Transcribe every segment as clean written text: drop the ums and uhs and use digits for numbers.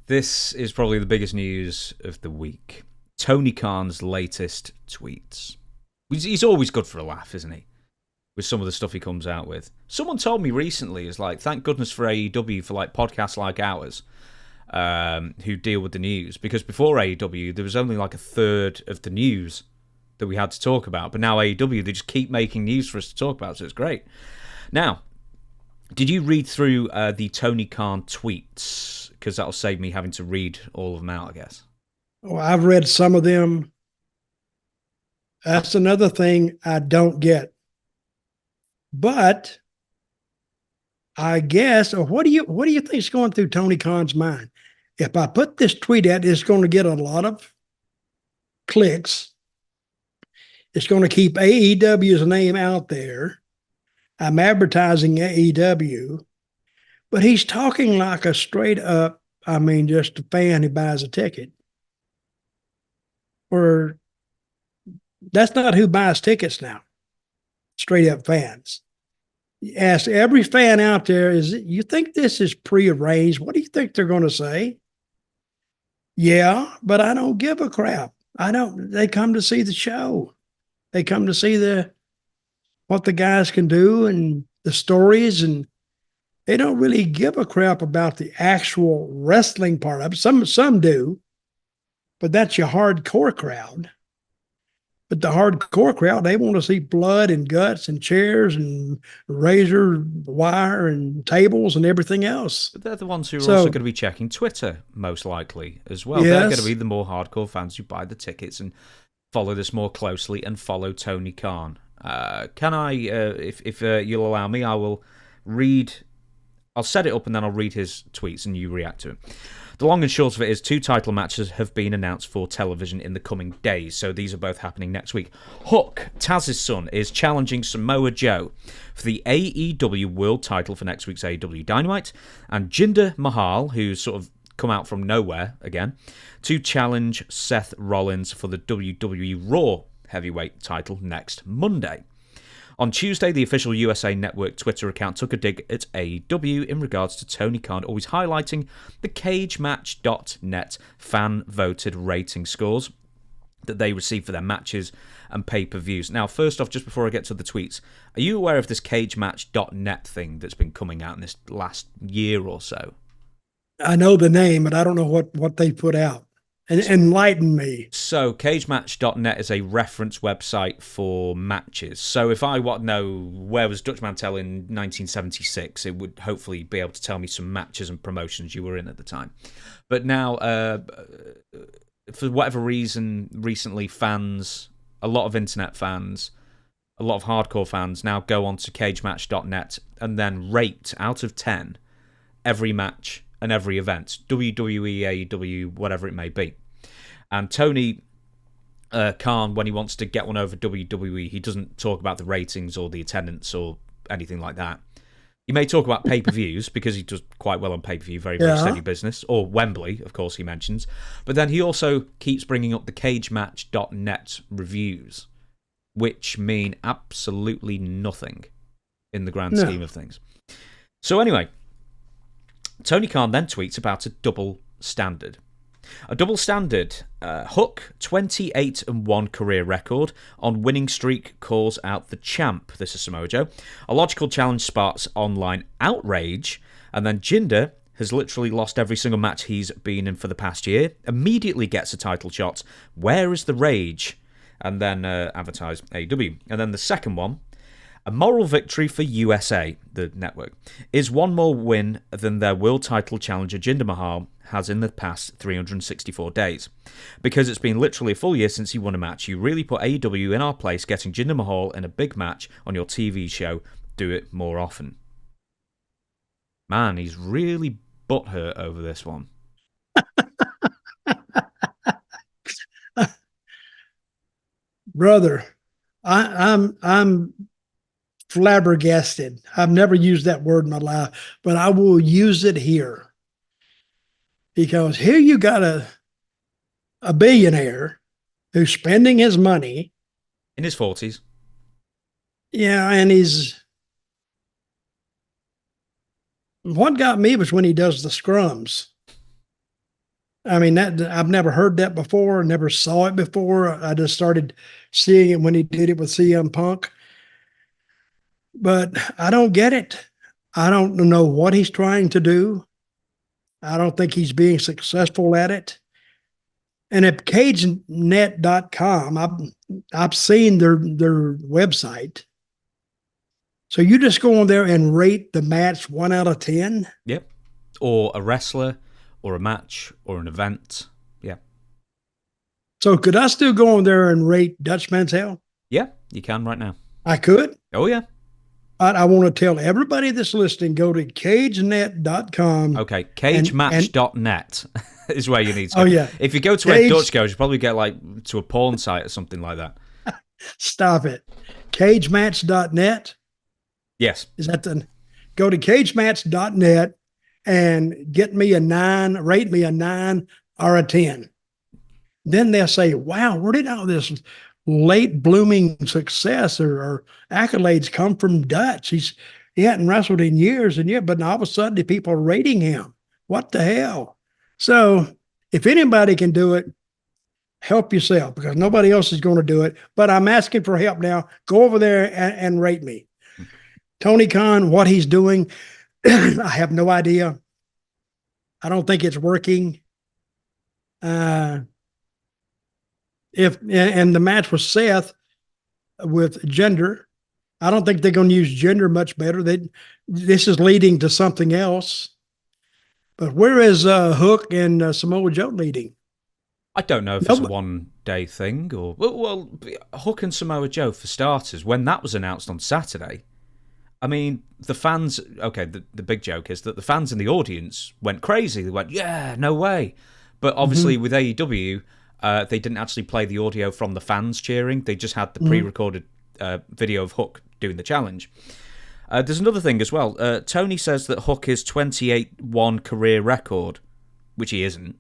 This is probably the biggest news of the week. Tony Khan's latest tweets. He's always good for a laugh, isn't he? With some of the stuff he comes out with. Someone told me recently, is like, thank goodness for AEW for like podcasts like ours, who deal with the news. Because before AEW, there was only like a third of the news that we had to talk about. But now AEW, they just keep making news for us to talk about, so it's great. Now, did you read through the Tony Khan tweets? Because that'll save me having to read all of them out, I guess. Well, I've read some of them. That's another thing I don't get. But I guess, or what do you think is going through Tony Khan's mind? If I put this tweet out, it's going to get a lot of clicks. It's going to keep AEW's name out there. I'm advertising AEW, but he's talking like a straight up, just a fan who buys a ticket. Or that's not who buys tickets now. Straight up fans. Ask every fan out there, you think this is prearranged? What do you think they're going to say? Yeah, but I don't give a crap. They come to see the show. They come to see what the guys can do and the stories, and they don't really give a crap about the actual wrestling part of it. Some do, but that's your hardcore crowd. But the hardcore crowd, they want to see blood and guts and chairs and razor wire and tables and everything else. But they're the ones who are also going to be checking Twitter, most likely, as well. Yes. They're going to be the more hardcore fans who buy the tickets and follow this more closely and follow Tony Khan. Can I, if you'll allow me, I will read... I'll set it up and then I'll read his tweets and you react to it. The long and short of it is 2 title matches have been announced for television in the coming days, so these are both happening next week. Hook, Taz's son, is challenging Samoa Joe for the AEW World title for next week's AEW Dynamite, and Jinder Mahal, who's sort of come out from nowhere again, to challenge Seth Rollins for the WWE Raw heavyweight title next Monday. On Tuesday, the official USA Network Twitter account took a dig at AEW in regards to Tony Khan, always highlighting the CageMatch.net fan-voted rating scores that they receive for their matches and pay-per-views. Now, first off, just before I get to the tweets, are you aware of this CageMatch.net thing that's been coming out in this last year or so? I know the name, but I don't know what they put out. Enlighten me. So, CageMatch.net is a reference website for matches. So, if I want to know where was Dutch Mantell in 1976, it would hopefully be able to tell me some matches and promotions you were in at the time. But now, for whatever reason, recently fans, a lot of internet fans, a lot of hardcore fans now go onto CageMatch.net and then rate out of 10 every match and every event, WWE, AEW, whatever it may be. And Tony Khan, when he wants to get one over WWE, he doesn't talk about the ratings or the attendance or anything like that. He may talk about pay-per-views, because he does quite well on pay-per-view, very, very steady business, or Wembley, of course, he mentions. But then he also keeps bringing up the CageMatch.net reviews, which mean absolutely nothing in the grand scheme of things. So anyway, Tony Khan then tweets about a double standard. A double standard, Hook, 28-1 career record on winning streak, calls out the champ. This is Samoa Joe. A logical challenge sparks online outrage, and then Jinder has literally lost every single match he's been in for the past year, immediately gets a title shot. Where is the rage? And then advertise AEW. And then the second one, a moral victory for USA, the network, is one more win than their world title challenger Jinder Mahal has in the past 364 days. Because it's been literally a full year since he won a match, you really put AEW in our place, getting Jinder Mahal in a big match on your TV show. Do it more often. Man, he's really butthurt over this one. Brother, I'm flabbergasted. I've never used that word in my life, but I will use it here. Because here you got a billionaire who's spending his money. In his 40s. Yeah, and what got me was when he does the scrums. I mean, that I've never heard that before, never saw it before. I just started seeing it when he did it with CM Punk. But I don't get it. I don't know what he's trying to do. I don't think he's being successful at it. And at cagenet.com, I've seen their website. So you just go on there and rate the match 1 out of 10. Yep. Or a wrestler, or a match, or an event. Yeah. So could I still go on there and rate Dutch Mantell? Yeah, you can right now. I could. Oh, yeah. I want to tell everybody that's listening, go to cagenet.com. Okay, cagematch.net is where you need to go. Oh, yeah. If you go to where Dutch goes, you probably get like to a porn site or something like that. Stop it. Cagematch.net. Yes. Is that the go to cagematch.net and get me a 9, rate me a 9 or a 10. Then they'll say, wow, where did all this late blooming success or accolades come from Dutch? He hadn't wrestled in years and but all of a sudden the people are rating him. What the hell? So if anybody can do it, help yourself, because nobody else is going to do it. But I'm asking for help now. Go over there and rate me. Tony Khan, what he's doing, I have no idea. I don't think it's working. And the match with Seth with Jinder, I don't think they're going to use Jinder much better. This is leading to something else. But where is Hook and Samoa Joe leading? I don't know if it's a one-day thing or well, Hook and Samoa Joe for starters. When that was announced on Saturday, I mean, the fans. Okay, the big joke is that the fans in the audience went crazy. They went, "Yeah, no way!" But obviously, with AEW, they didn't actually play the audio from the fans cheering. They just had the pre-recorded video of Hook doing the challenge. There's another thing as well. Tony says that Hook is 28-1 career record, which he isn't.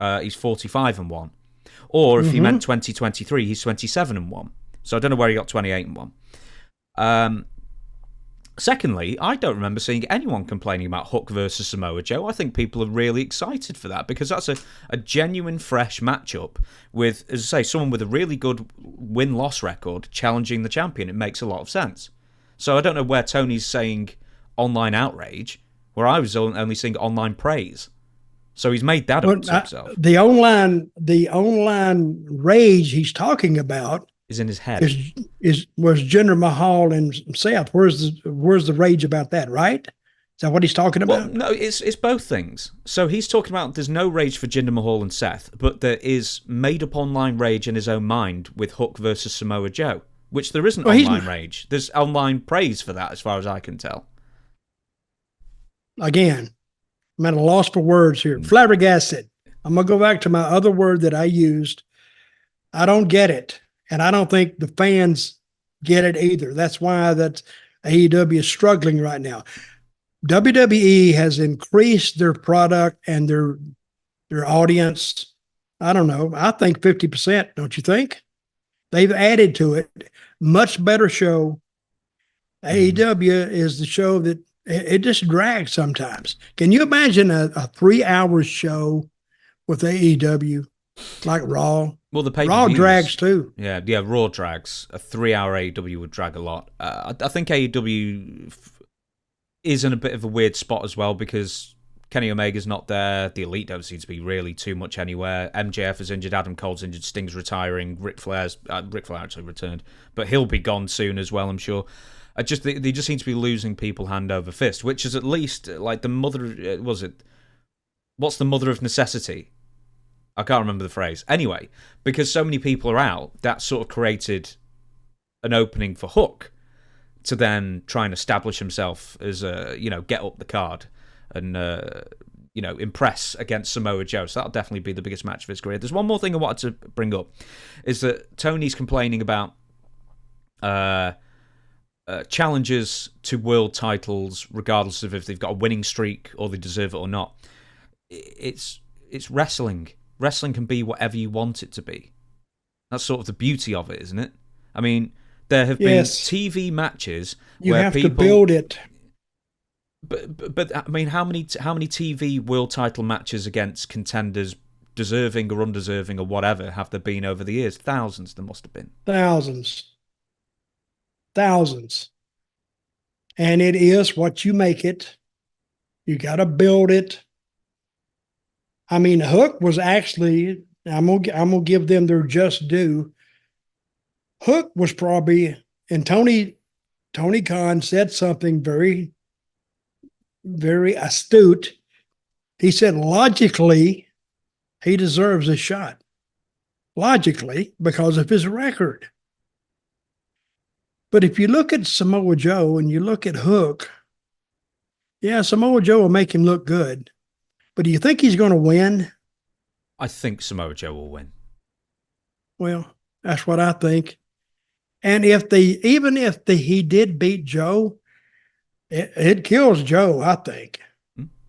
He's 45-1. Or if he meant 2023, he's 27-1. So I don't know where he got 28-1. Secondly, I don't remember seeing anyone complaining about Hook versus Samoa Joe. I think people are really excited for that because that's a genuine, fresh matchup with, as I say, someone with a really good win-loss record challenging the champion. It makes a lot of sense. So I don't know where Tony's saying online outrage, where I was only seeing online praise. So he's made that up to himself. The online rage he's talking about is in his head. Was Jinder Mahal and Seth. Where's the rage about that, right? Is that what he's talking about? Well, no, it's both things. So he's talking about there's no rage for Jinder Mahal and Seth, but there is made-up online rage in his own mind with Hook versus Samoa Joe, which there isn't online rage. There's online praise for that, as far as I can tell. Again, I'm at a loss for words here. Flabbergasted. I'm going to go back to my other word that I used. I don't get it. And I don't think the fans get it either. That's why AEW is struggling right now. WWE has increased their product and their audience. I don't know. I think 50%, don't you think? They've added to it. Much better show. AEW is the show that it just drags sometimes. Can you imagine a 3-hour show with AEW like Raw? Well, the Raw drags too. Yeah, Raw drags. A 3-hour AEW would drag a lot. I think AEW is in a bit of a weird spot as well because Kenny Omega's not there. The Elite don't seem to be really too much anywhere. MJF is injured. Adam Cole's injured. Sting's retiring. Ric Flair actually returned, but he'll be gone soon as well, I'm sure. They just seem to be losing people hand over fist, which is at least like the mother. What's the mother of necessity? I can't remember the phrase. Anyway, because so many people are out, that sort of created an opening for Hook to then try and establish himself as get up the card and impress against Samoa Joe. So that'll definitely be the biggest match of his career. There's one more thing I wanted to bring up, is that Tony's complaining about challenges to world titles, regardless of if they've got a winning streak or they deserve it or not. It's wrestling. Wrestling can be whatever you want it to be. That's sort of the beauty of it, isn't it? I mean, there have been TV matches you where have people to build it. But I mean, how many TV world title matches against contenders, deserving or undeserving or whatever, have there been over the years? Thousands, there must have been. Thousands, thousands. And it is what you make it. You got to build it. I mean, Hook was actually, I'm gonna give them their just due. Hook was probably, and Tony Khan said something very, very astute. He said logically, he deserves a shot. Logically, because of his record. But if you look at Samoa Joe and you look at Hook, yeah, Samoa Joe will make him look good. But do you think he's going to win? I think Samoa Joe will win. Well, that's what I think. And even if he did beat Joe, it kills Joe, I think.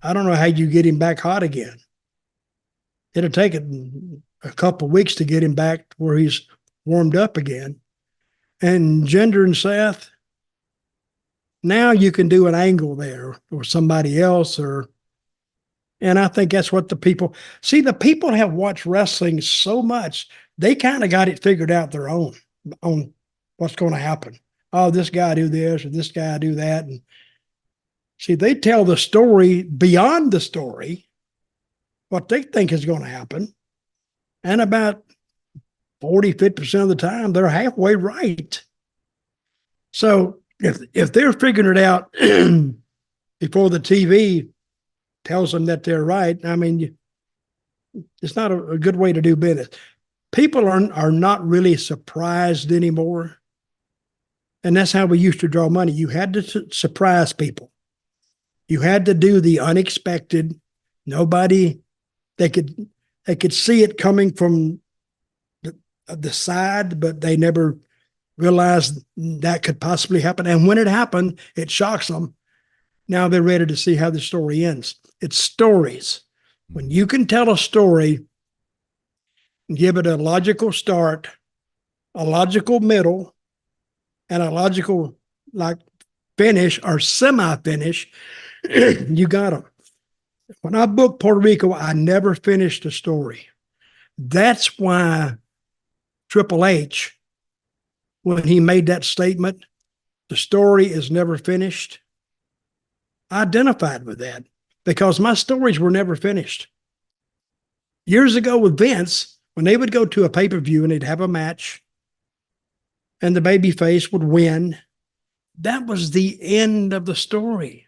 I don't know how you get him back hot again. It'll take a couple of weeks to get him back to where he's warmed up again. And Jinder and Seth, now you can do an angle there or somebody else, and I think that's what the people see. The people have watched wrestling so much, they kind of got it figured out their own on what's going to happen. Oh, this guy do this or this guy do that. And see, they tell the story beyond the story, what they think is going to happen. And about 40-50% of the time, they're halfway right. So if they're figuring it out before the TV tells them that they're right, I mean, it's not a good way to do business. People are not really surprised anymore. And that's how we used to draw money. You had to surprise people. You had to do the unexpected. Nobody, they could see it coming from the side, but they never realized that could possibly happen. And when it happened, it shocks them. Now they're ready to see how the story ends. It's stories. When you can tell a story, give it a logical start, a logical middle, and a logical finish or semi-finish, you got them. When I booked Puerto Rico, I never finished a story. That's why Triple H, when he made that statement, the story is never finished, I identified with that because my stories were never finished. Years ago with Vince, when they would go to a pay-per-view and they'd have a match and the babyface would win, that was the end of the story.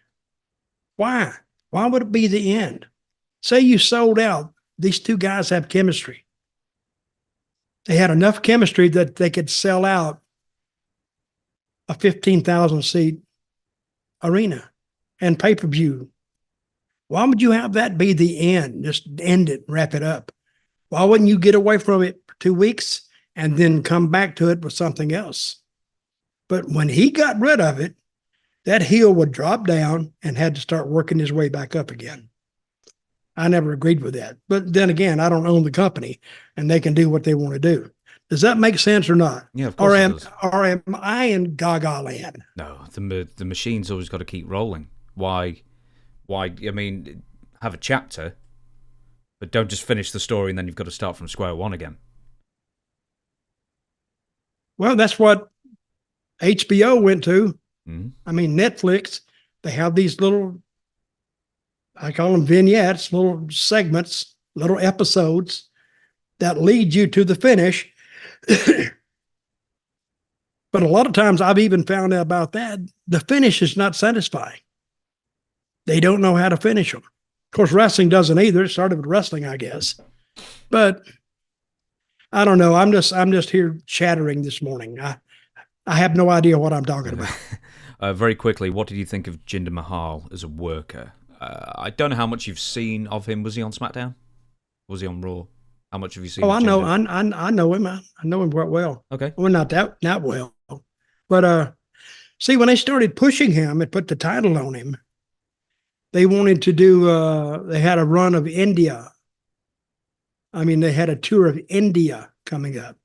Why? Why would it be the end? Say you sold out. These two guys have chemistry. They had enough chemistry that they could sell out a 15,000 seat arena and pay-per-view. Why would you have that be the end? Just end it, wrap it up. Why wouldn't you get away from it for 2 weeks and then come back to it with something else? But when he got rid of it, that heel would drop down and had to start working his way back up again. I never agreed with that. But then again, I don't own the company and they can do what they want to do. Does that make sense or not? Yeah, of course it does. Or am I in Gaga land? No, the machine's always got to keep rolling. Why? I mean, have a chapter, but don't just finish the story and then you've got to start from square one again. Well, that's what HBO went to. Mm-hmm. I mean, Netflix, they have these little, I call them vignettes, little segments, little episodes that lead you to the finish. But a lot of times I've even found out about that. The finish is not satisfying. They don't know how to finish them. Of course, wrestling doesn't either. It started with wrestling, I guess. But I don't know. I'm just here chattering this morning. I have no idea what I'm talking about. Very quickly, what did you think of Jinder Mahal as a worker? I don't know how much you've seen of him. Was he on SmackDown? Was he on Raw? How much have you seen? Oh, I know. I know him. I know him quite well. Okay. Well, not that well. But see, when they started pushing him and put the title on him, they wanted to do. They had a run of India. I mean, they had a tour of India coming up.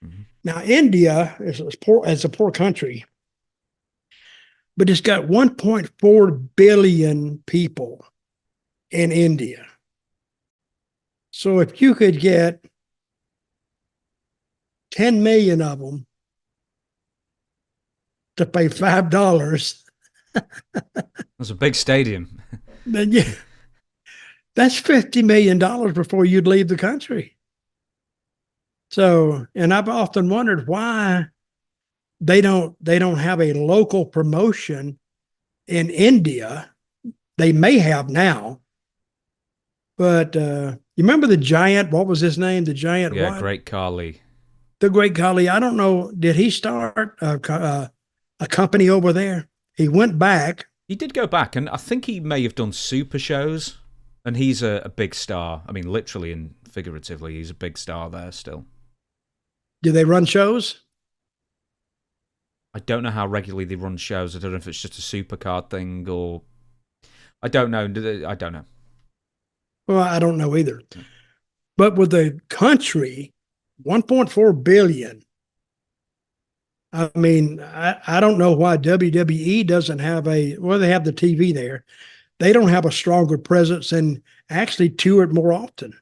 Mm-hmm. Now, India is a poor country. but it's got 1.4 billion people in India. So if you could get 10 million of them to pay $5, That's a big stadium. then yeah, that's $50 million before you'd leave the country. So, and I've often wondered why they don't have a local promotion in India. They may have now, but you remember the giant? What was his name? The giant? Yeah, what? Great Khali. The Great Khali. I don't know. Did he start a company over there? He went back. He did go back, and I think he may have done super shows. And he's a big star. I mean, literally and figuratively, he's a big star there still. Do they run shows? I don't know how regularly they run shows. I don't know if it's just a supercard thing or... I don't know. I don't know. Well, I don't know either. But with the country, 1.4 billion. I mean, I don't know why WWE doesn't have they have the TV there. They don't have a stronger presence and actually tour it more often.